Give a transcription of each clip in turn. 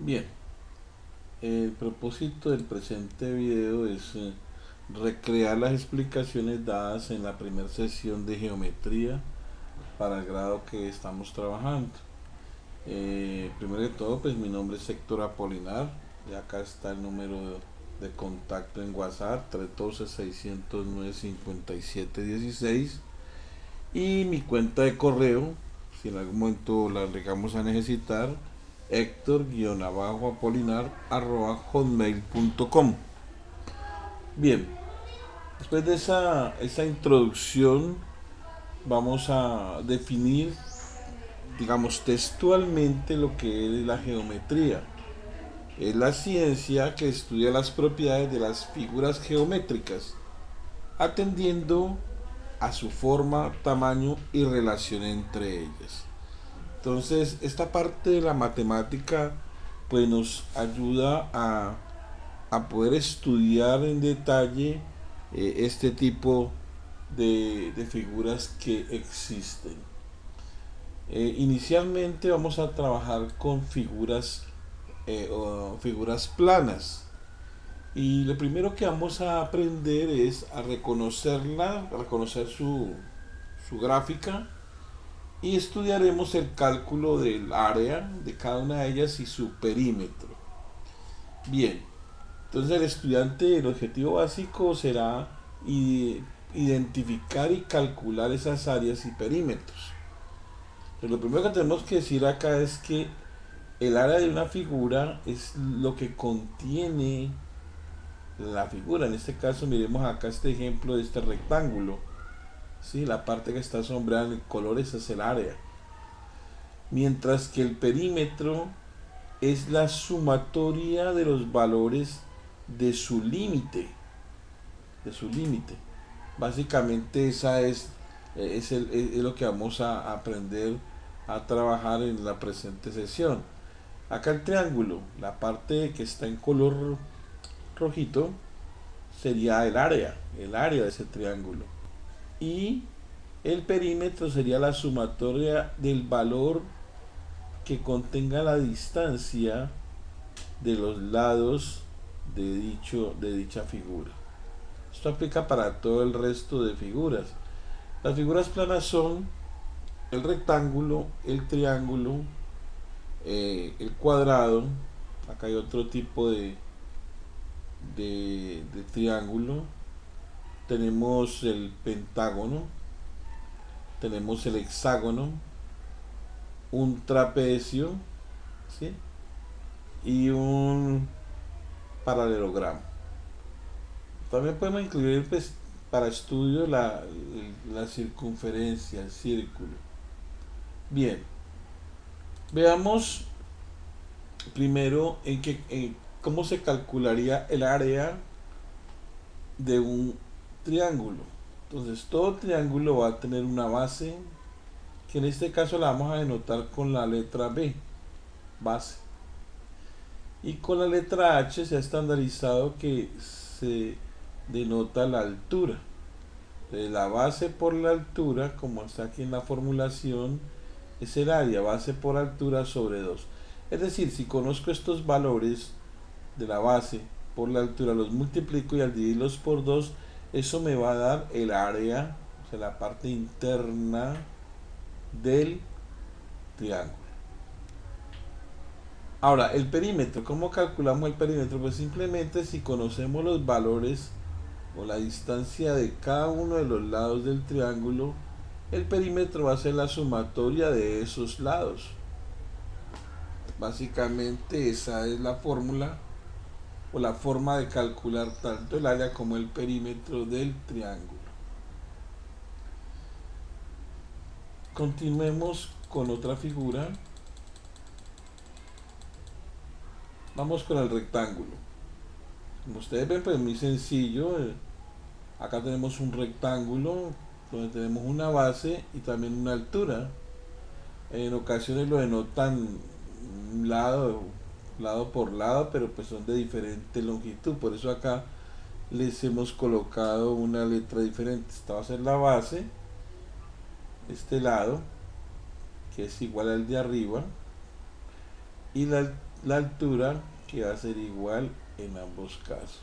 Bien, el propósito del presente video es recrear las explicaciones dadas en la primera sesión de geometría para el grado que estamos trabajando. Primero de todo, pues mi nombre es Héctor Apolinar y acá está el número de contacto en WhatsApp 312-609-5716 y mi cuenta de correo, si en algún momento la llegamos a necesitar, hector-apolinar@hotmail.com. Bien, después de esa introducción vamos a definir, digamos, textualmente lo que es la geometría. Es la ciencia que estudia las propiedades de las figuras geométricas, atendiendo a su forma, tamaño y relación entre ellas. Entonces, esta parte de la matemática pues nos ayuda a poder estudiar en detalle este tipo de figuras que existen. Inicialmente vamos a trabajar con figuras planas. Y lo primero que vamos a aprender es a reconocerla, a reconocer su gráfica, y estudiaremos el cálculo del área de cada una de ellas y su perímetro. Bien, entonces el estudiante, el objetivo básico será identificar y calcular esas áreas y perímetros. Pero lo primero que tenemos que decir acá es que el área de una figura es lo que contiene la figura. En este caso miremos acá este ejemplo de este rectángulo. ¿Sí? La parte que está sombreada en colores es el área. Mientras que el perímetro es la sumatoria de los valores de su límite. De su límite. Básicamente esa es lo que vamos a aprender a trabajar en la presente sesión. Acá el triángulo, la parte que está en color rojito, sería el área de ese triángulo. Y el perímetro sería la sumatoria del valor que contenga la distancia de los lados de dicha figura. Esto aplica para todo el resto de figuras. Las figuras planas son el rectángulo, el triángulo, el cuadrado. Acá hay otro tipo de triángulo. Tenemos el pentágono, tenemos el hexágono, un trapecio, ¿sí? Y un paralelogramo. También podemos incluir pues, para estudio la circunferencia, el círculo. Bien, veamos primero cómo se calcularía el área de un triángulo. Entonces todo triángulo va a tener una base, que en este caso la vamos a denotar con la letra B, base. Y con la letra H se ha estandarizado que se denota la altura. Entonces, la base por la altura, como está aquí en la formulación, es el área, base por altura sobre 2. Es decir, si conozco estos valores de la base por la altura, los multiplico y al dividirlos por 2, eso me va a dar el área, o sea, la parte interna del triángulo. Ahora, el perímetro, ¿cómo calculamos el perímetro? Pues simplemente si conocemos los valores o la distancia de cada uno de los lados del triángulo, el perímetro va a ser la sumatoria de esos lados. Básicamente esa es la fórmula o la forma de calcular tanto el área como el perímetro del triángulo. Continuemos con otra figura. Vamos con el rectángulo. Como ustedes ven, pues es muy sencillo. Acá tenemos un rectángulo donde tenemos una base y también una altura. En ocasiones lo denotan lado por lado, pero pues son de diferente longitud. Por eso acá les hemos colocado una letra diferente. Esta va a ser la base, este lado, que es igual al de arriba, y la altura, que va a ser igual en ambos casos.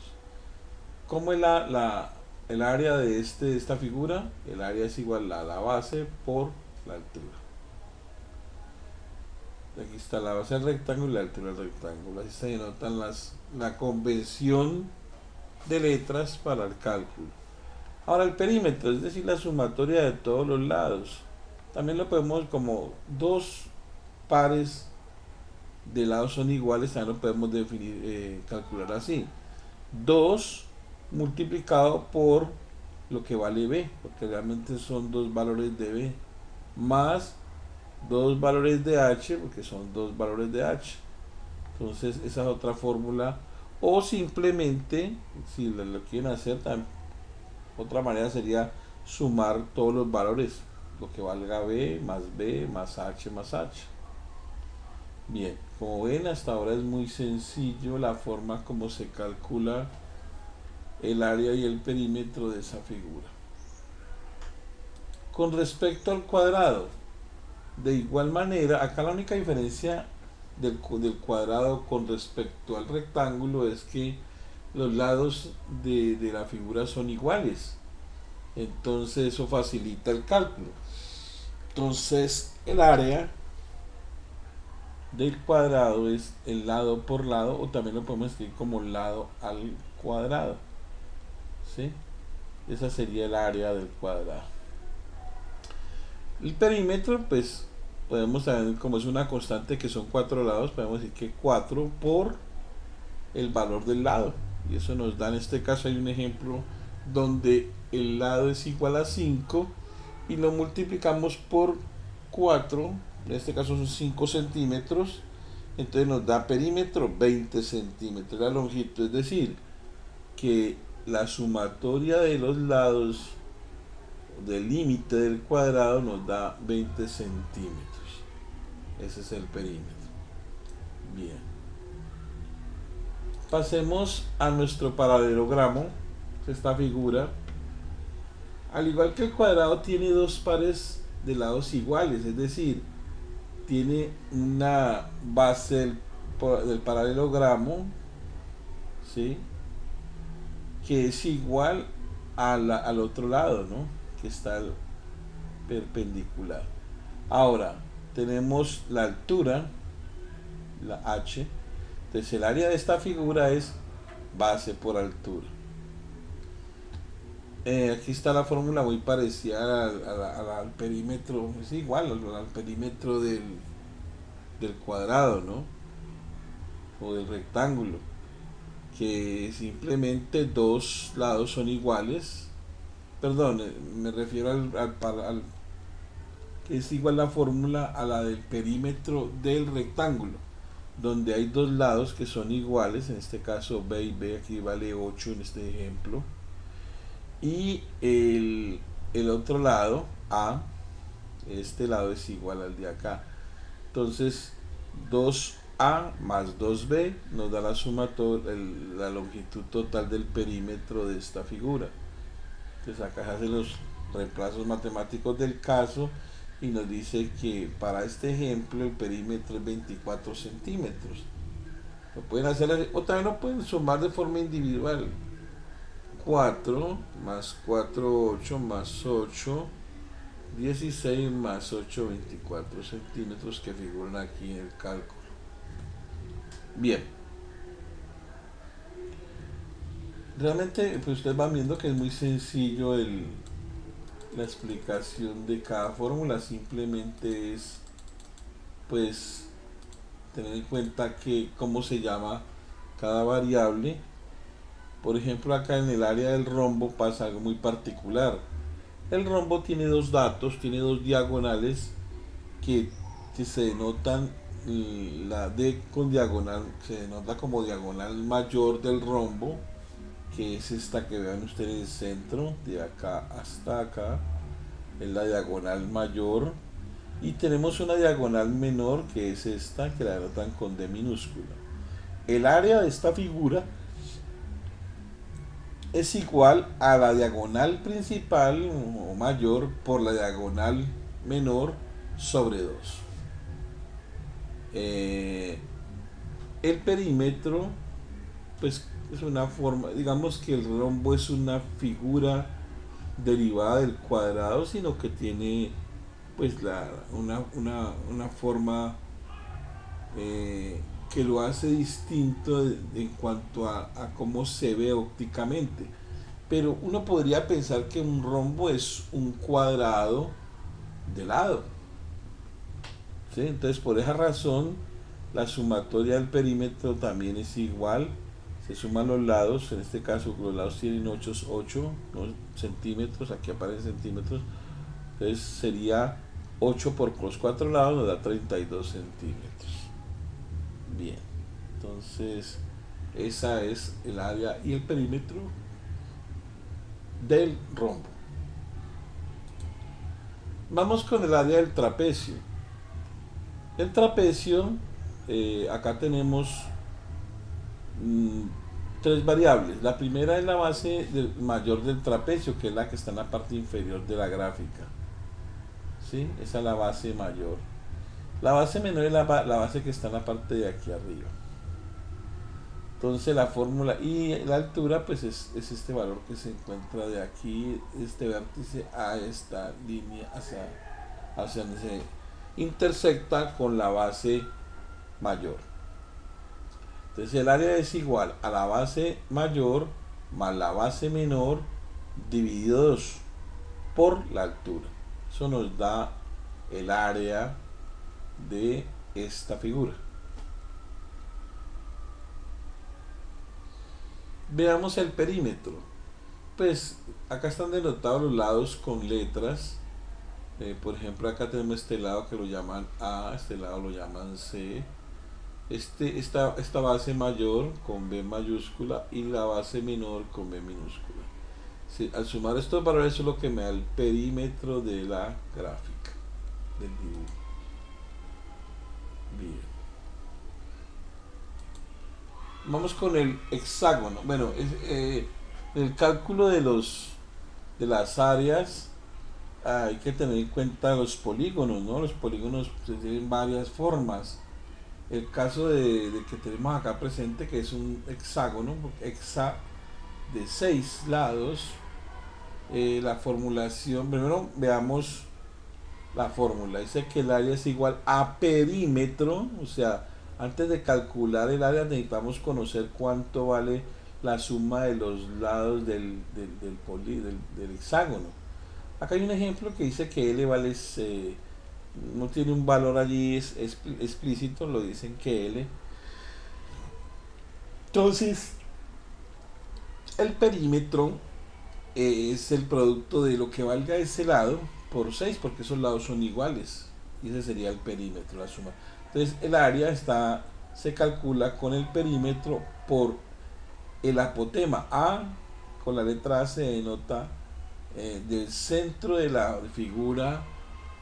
¿Cómo es el área de esta figura? El área es igual a la base por la altura. Aquí está la base del rectángulo y la altura del rectángulo. Así se denotan la convención de letras para el cálculo. Ahora el perímetro, es decir, la sumatoria de todos los lados. También lo podemos como dos pares de lados son iguales, también lo podemos definir, calcular así. 2 multiplicado por lo que vale b, porque realmente son dos valores de b, más dos valores de h, porque son dos valores de h. Entonces esa es otra fórmula. O simplemente, si lo quieren hacer, otra manera sería sumar todos los valores, lo que valga b más h más h. Bien, como ven, hasta ahora es muy sencillo la forma como se calcula el área y el perímetro de esa figura. Con respecto al cuadrado, de igual manera, acá la única diferencia del cuadrado con respecto al rectángulo es que los lados de la figura son iguales. Entonces eso facilita el cálculo. Entonces el área del cuadrado es el lado por lado, o también lo podemos escribir como lado al cuadrado, ¿sí? Esa sería el área del cuadrado. El perímetro, pues podemos saber, como es una constante que son 4 lados, podemos decir que 4 por el valor del lado, y eso nos da, en este caso hay un ejemplo donde el lado es igual a 5 y lo multiplicamos por 4, en este caso son 5 centímetros, entonces nos da perímetro 20 centímetros la longitud, es decir, que la sumatoria de los lados del límite del cuadrado nos da 20 centímetros. Ese es el perímetro. Bien. Pasemos a nuestro paralelogramo, esta figura. Al igual que el cuadrado tiene dos pares de lados iguales, es decir, tiene una base del paralelogramo, ¿sí?, que es igual al otro lado, ¿no?, que está perpendicular. Ahora tenemos la altura, la h. Entonces el área de esta figura es base por altura. Aquí está la fórmula muy parecida al perímetro, es igual al perímetro del cuadrado, ¿no?, o del rectángulo, que simplemente dos lados son iguales. Perdón, me refiero al que es igual la fórmula a la del perímetro del rectángulo, donde hay dos lados que son iguales, en este caso b y b, aquí vale 8 en este ejemplo, y el otro lado, a, este lado es igual al de acá. Entonces 2a más 2b nos da la suma, la longitud total del perímetro de esta figura. Entonces acá se hacen los reemplazos matemáticos del caso y nos dice que para este ejemplo el perímetro es 24 centímetros. Lo pueden hacer así, o también lo pueden sumar de forma individual. 4 más 4, 8 más 8, 16 más 8, 24 centímetros que figuran aquí en el cálculo. Bien. Realmente, pues ustedes van viendo que es muy sencillo la explicación de cada fórmula. Simplemente es, pues, tener en cuenta que cómo se llama cada variable. Por ejemplo, acá en el área del rombo pasa algo muy particular. El rombo tiene dos datos, tiene dos diagonales que se denotan, la D con diagonal se denota como diagonal mayor del rombo, que es esta que vean ustedes en el centro, de acá hasta acá, es la diagonal mayor, y tenemos una diagonal menor que es esta, que la denotan con D minúscula. El área de esta figura es igual a la diagonal principal o mayor por la diagonal menor sobre 2. El perímetro, pues es una forma, digamos que el rombo es una figura derivada del cuadrado, sino que tiene pues una forma que lo hace distinto en cuanto a cómo se ve ópticamente. Pero uno podría pensar que un rombo es un cuadrado de lado, ¿sí? Entonces por esa razón la sumatoria del perímetro también es igual. Se suman los lados, en este caso los lados tienen 8 ¿no? centímetros, aquí aparecen centímetros. Entonces sería 8 por los 4 lados, nos da 32 centímetros. Bien, entonces esa es el área y el perímetro del rombo. Vamos con el área del trapecio. El trapecio, acá tenemos mm, tres variables. La primera es la base mayor del trapecio, que es la que está en la parte inferior de la gráfica. ¿Sí? Esa es la base mayor. La base menor es la base que está en la parte de aquí arriba. Entonces la fórmula y la altura pues es este valor que se encuentra de aquí, este vértice a esta línea hacia donde se intersecta con la base mayor. Entonces el área es igual a la base mayor más la base menor dividido 2 por la altura. Eso nos da el área de esta figura. Veamos el perímetro. Pues acá están denotados los lados con letras. Por ejemplo, acá tenemos este lado que lo llaman A, este lado lo llaman C. Esta base mayor con B mayúscula y la base menor con B minúscula. Sí, al sumar estos valores, eso es lo que me da el perímetro de la gráfica, del dibujo. Bien. Vamos con el hexágono. Bueno, el cálculo de las áreas hay que tener en cuenta los polígonos, ¿no? Los polígonos pues, tienen varias formas. El caso de que tenemos acá presente, que es un hexágono, hexa de 6 lados, la formulación, primero veamos la fórmula, dice que el área es igual a perímetro, o sea, antes de calcular el área necesitamos conocer cuánto vale la suma de los lados del hexágono. Acá hay un ejemplo que dice que L vale, no tiene un valor allí explícito, lo dicen que L. Entonces, el perímetro es el producto de lo que valga ese lado por 6 porque esos lados son iguales. Y ese sería el perímetro, la suma. Entonces, el área se calcula con el perímetro por el apotema. A, con la letra A se denota del centro de la figura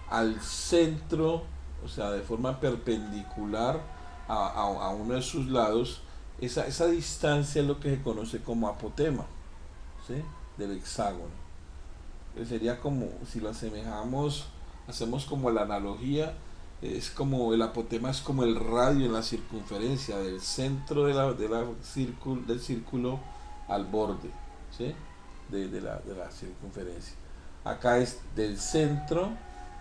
al centro, o sea, de forma perpendicular a uno de sus lados, esa distancia es lo que se conoce como apotema, ¿sí? Del hexágono. Sería como, si lo asemejamos, hacemos como la analogía, es como el apotema es como el radio en la circunferencia del centro del círculo al borde, ¿sí? de la circunferencia. Acá es del centro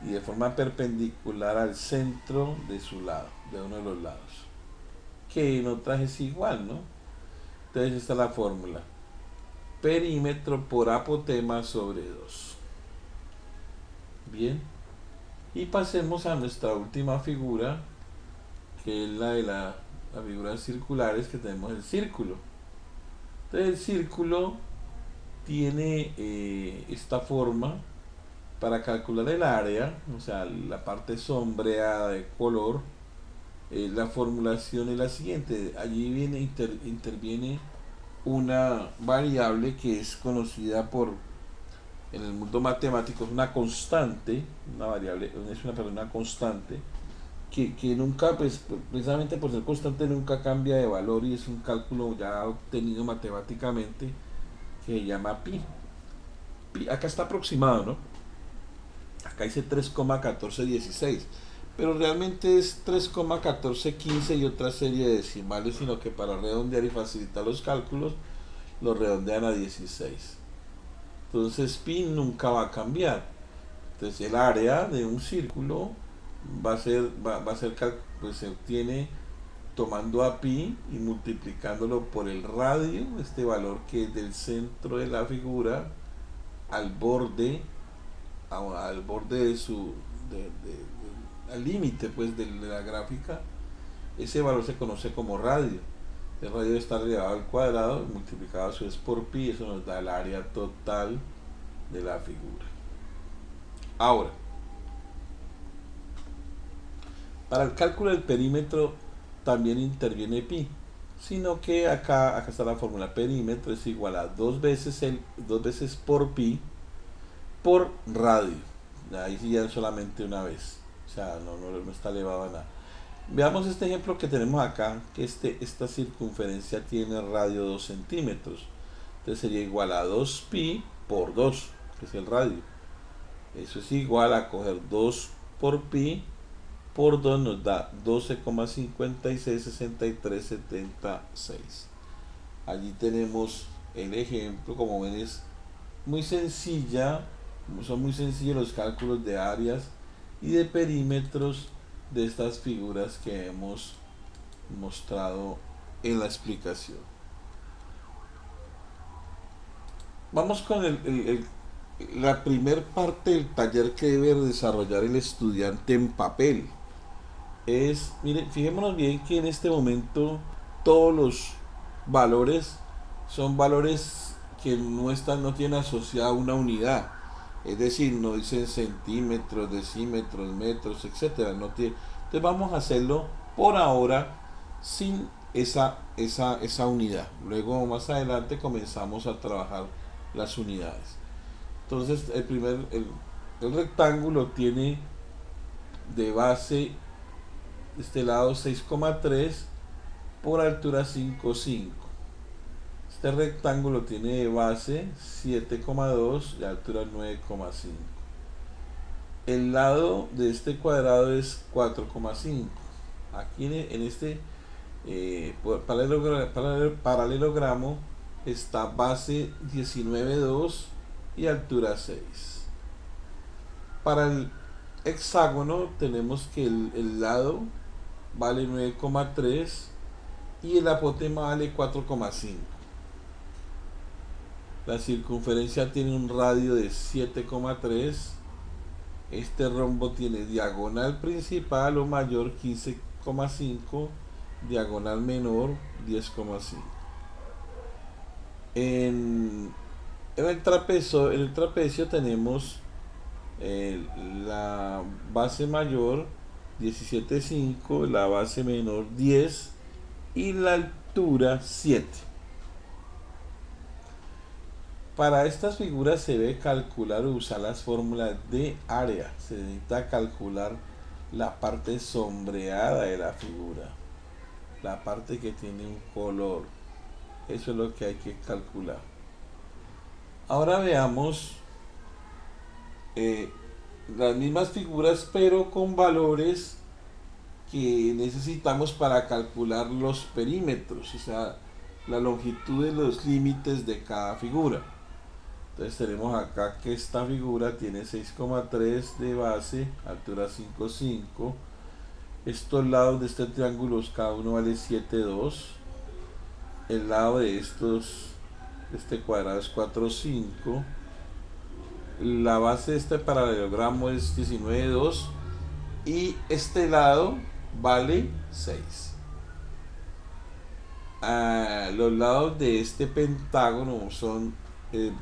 y de forma perpendicular al centro de su lado, de uno de los lados. Que en otras es igual, ¿no? Entonces esta es la fórmula. Perímetro por apotema sobre 2. Bien. Y pasemos a nuestra última figura, que es la de las figuras circulares, que tenemos el círculo. Entonces el círculo tiene esta forma para calcular el área, o sea, la parte sombreada de color. La formulación es la siguiente: allí interviene una variable que es conocida en el mundo matemático, es una constante, una variable, una constante que nunca, pues precisamente por ser constante, nunca cambia de valor, y es un cálculo ya obtenido matemáticamente que se llama pi. Pi acá está aproximado, ¿no? Acá dice 3,1416, pero realmente es 3,1415 y otra serie de decimales, sino que para redondear y facilitar los cálculos, lo redondean a 16. Entonces pi nunca va a cambiar. Entonces el área de un círculo va a ser pues se obtiene tomando a pi y multiplicándolo por el radio, este valor que es del centro de la figura al borde, al borde de su, al límite pues de la gráfica. Ese valor se conoce como radio. El radio está elevado al cuadrado multiplicado a su vez por pi, eso nos da el área total de la figura. Ahora, para el cálculo del perímetro también interviene pi, sino que acá está la fórmula: perímetro es igual a dos veces por pi por radio. Ahí sí ya solamente una vez, o sea, no está elevado a nada. Veamos este ejemplo que tenemos acá, que esta circunferencia tiene radio 2 centímetros. Entonces sería igual a 2 pi por 2, que es el radio. Eso es igual a coger 2 por pi por 2, nos da 12,566376. Allí tenemos el ejemplo. Como ven, es muy sencilla, son muy sencillos los cálculos de áreas y de perímetros de estas figuras que hemos mostrado en la explicación. Vamos con la primer parte del taller que debe desarrollar el estudiante en papel. Miren, fijémonos bien que en este momento todos los valores son valores que no tienen asociada una unidad. Es decir, no dicen centímetros, decímetros, metros, etcétera. No tiene, entonces vamos a hacerlo por ahora sin esa unidad. Luego más adelante comenzamos a trabajar las unidades. Entonces el rectángulo tiene de base este lado 6,3 por altura 5,5. Este rectángulo tiene de base 7,2 y altura 9,5. El lado de este cuadrado es 4,5. Aquí en este paralelogramo está base 19,2 y altura 6. Para el hexágono tenemos que el lado vale 9,3 y el apotema vale 4,5. La circunferencia tiene un radio de 7,3. Este rombo tiene diagonal principal o mayor 15,5, diagonal menor 10,5. En el trapecio tenemos la base mayor 17,5, la base menor 10 y la altura 7. Para estas figuras se debe calcular o usar las fórmulas de área. Se necesita calcular la parte sombreada de la figura, la parte que tiene un color. Eso es lo que hay que calcular. Ahora veamos las mismas figuras, pero con valores que necesitamos para calcular los perímetros, o sea, la longitud de los límites de cada figura. Entonces tenemos acá que esta figura tiene 6,3 de base, altura 5,5. Estos lados de este triángulo cada uno vale 7,2. El lado de este cuadrado es 4,5. La base de este paralelogramo es 19,2 y este lado vale 6. Los lados de este pentágono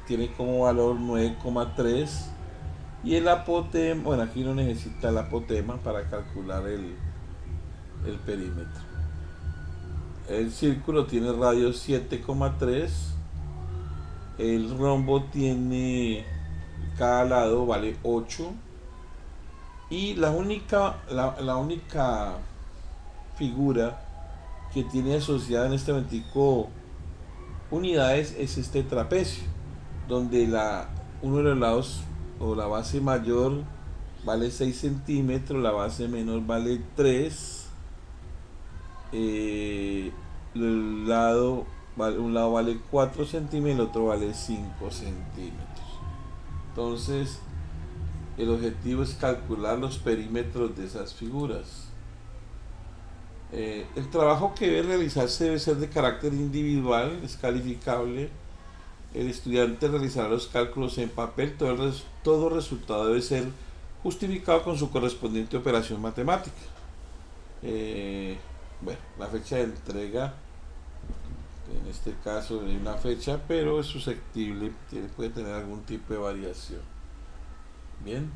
tiene como valor 9,3 y el apotema, bueno, aquí no necesita el apotema para calcular el perímetro. El círculo tiene radio 7,3. El rombo tiene, cada lado vale 8. Y la única figura que tiene asociada en este momentico unidades es este trapecio, donde uno de los lados o la base mayor vale 6 centímetros, la base menor vale 3, el lado, un lado vale 4 centímetros, el otro vale 5 centímetros. Entonces, el objetivo es calcular los perímetros de esas figuras. El trabajo que debe realizarse debe ser de carácter individual, es calificable. El estudiante realizará los cálculos en papel, todo resultado debe ser justificado con su correspondiente operación matemática. Eh, bueno, la fecha de entrega, en este caso hay una fecha, pero es susceptible, puede tener algún tipo de variación. Bien,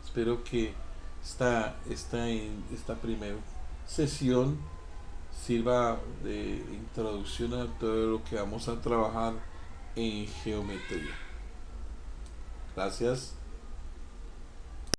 espero que esta primera sesión sirva de introducción a todo lo que vamos a trabajar en geometría. Gracias.